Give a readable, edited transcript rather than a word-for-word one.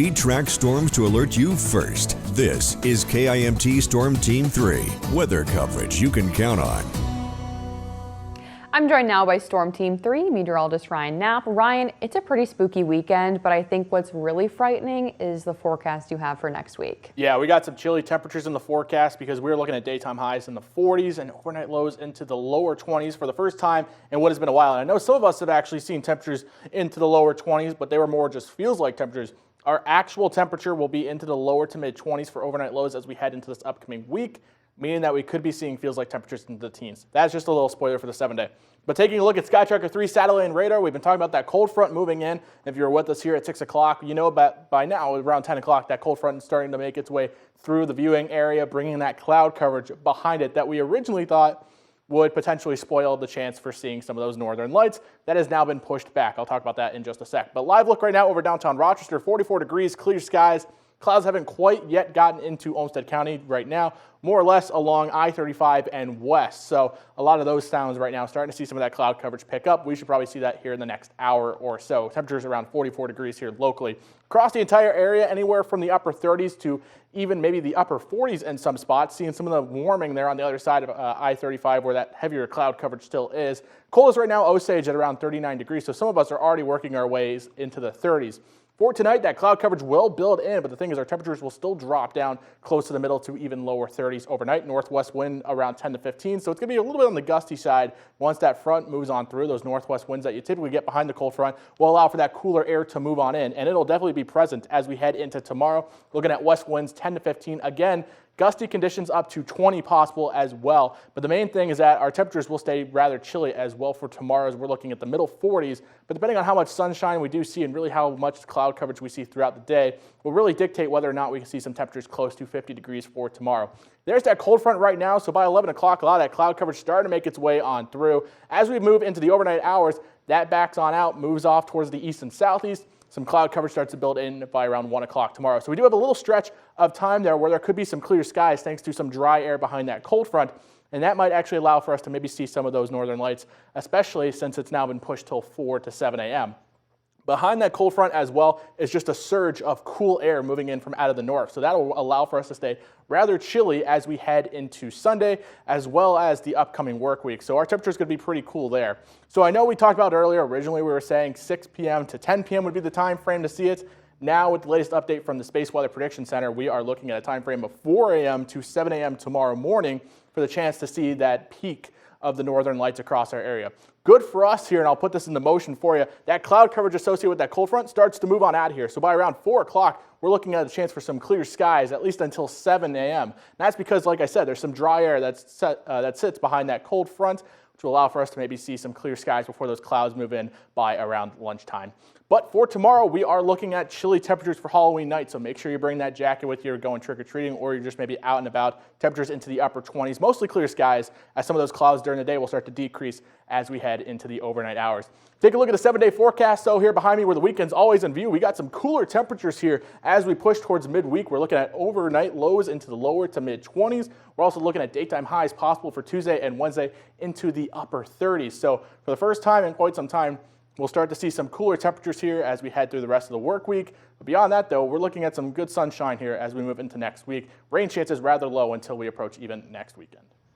We track storms to alert you first. This is KIMT Storm Team 3, weather coverage you can count on. I'm joined now by Storm Team 3 meteorologist Ryan Knapp. Ryan, it's a pretty spooky weekend, but I think what's really frightening is the forecast you have for next week. Yeah, we got some chilly temperatures in the forecast because we're looking at daytime highs in the 40s and overnight lows into the lower 20s for the first time in what has been a while. And I know some of us have actually seen temperatures into the lower 20s, but they were more just feels like temperatures. Our actual temperature will be into the lower to mid 20s for overnight lows as we head into this upcoming week, meaning that we could be seeing feels like temperatures into the teens. That's just a little spoiler for the 7-day. But taking a look at SkyTracker 3 satellite and radar, we've been talking about that cold front moving in. If you're with us here at 6 o'clock, you know about by now, around 10 o'clock, that cold front is starting to make its way through the viewing area, bringing that cloud coverage behind it that we originally thought would potentially spoil the chance for seeing some of those northern lights. That has now been pushed back. I'll talk about that in just a sec. But live look right now over downtown Rochester, 44 degrees, clear skies. Clouds haven't quite yet gotten into Olmsted County right now, more or less along I-35 and west. So a lot of those towns right now starting to see some of that cloud coverage pick up. We should probably see that here in the next hour or so. Temperatures around 44 degrees here locally. Across the entire area, anywhere from the upper 30s to even maybe the upper 40s in some spots. Seeing some of the warming there on the other side of I-35 where that heavier cloud coverage still is. Coldest right now, Osage at around 39 degrees. So some of us are already working our ways into the 30s. For tonight, that cloud coverage will build in, but the thing is our temperatures will still drop down close to the middle to even lower 30s overnight. Northwest wind around 10 to 15, so it's going to be a little bit on the gusty side once that front moves on through. Those northwest winds that you typically get behind the cold front will allow for that cooler air to move on in, and it'll definitely be present as we head into tomorrow. Looking at west winds 10 to 15 again. Gusty conditions up to 20 possible as well. But the main thing is that our temperatures will stay rather chilly as well for tomorrow as we're looking at the middle 40s. But depending on how much sunshine we do see and really how much cloud coverage we see throughout the day will really dictate whether or not we can see some temperatures close to 50 degrees for tomorrow. There's that cold front right now. So by 11 o'clock, a lot of that cloud coverage starting to make its way on through. As we move into the overnight hours, that backs on out, moves off towards the east and southeast. Some cloud coverage starts to build in by around 1 o'clock tomorrow. So we do have a little stretch of time there where there could be some clear skies thanks to some dry air behind that cold front. And that might actually allow for us to maybe see some of those northern lights, especially since it's now been pushed till 4 to 7 a.m. Behind that cold front as well is just a surge of cool air moving in from out of the north. So that will allow for us to stay rather chilly as we head into Sunday, as well as the upcoming work week. So our temperature is going to be pretty cool there. So I know we talked about earlier, originally we were saying 6 p.m. to 10 p.m. would be the time frame to see it. Now with the latest update from the Space Weather Prediction Center, we are looking at a time frame of 4 a.m. to 7 a.m. tomorrow morning for the chance to see that peak of the northern lights across our area. Good for us here, and I'll put this into motion for you. That cloud coverage associated with that cold front starts to move on out here. So by around 4 o'clock, we're looking at a chance for some clear skies, at least until 7 a.m. That's because, like I said, there's some dry air that sits behind that cold front, which will allow for us to maybe see some clear skies before those clouds move in by around lunchtime. But for tomorrow, we are looking at chilly temperatures for Halloween night, so make sure you bring that jacket with you going trick-or-treating, or you're just maybe out and about. Temperatures into the upper 20s, mostly clear skies, as some of those clouds during the day will start to decrease as we head into the overnight hours. Take a look at the 7-day forecast. So here behind me where the weekend's always in view, we got some cooler temperatures here as we push towards midweek. We're looking at overnight lows into the lower to mid 20s. We're also looking at daytime highs possible for Tuesday and Wednesday into the upper 30s. So for the first time in quite some time, we'll start to see some cooler temperatures here as we head through the rest of the work week. But beyond that, though, we're looking at some good sunshine here as we move into next week. Rain chances rather low until we approach even next weekend.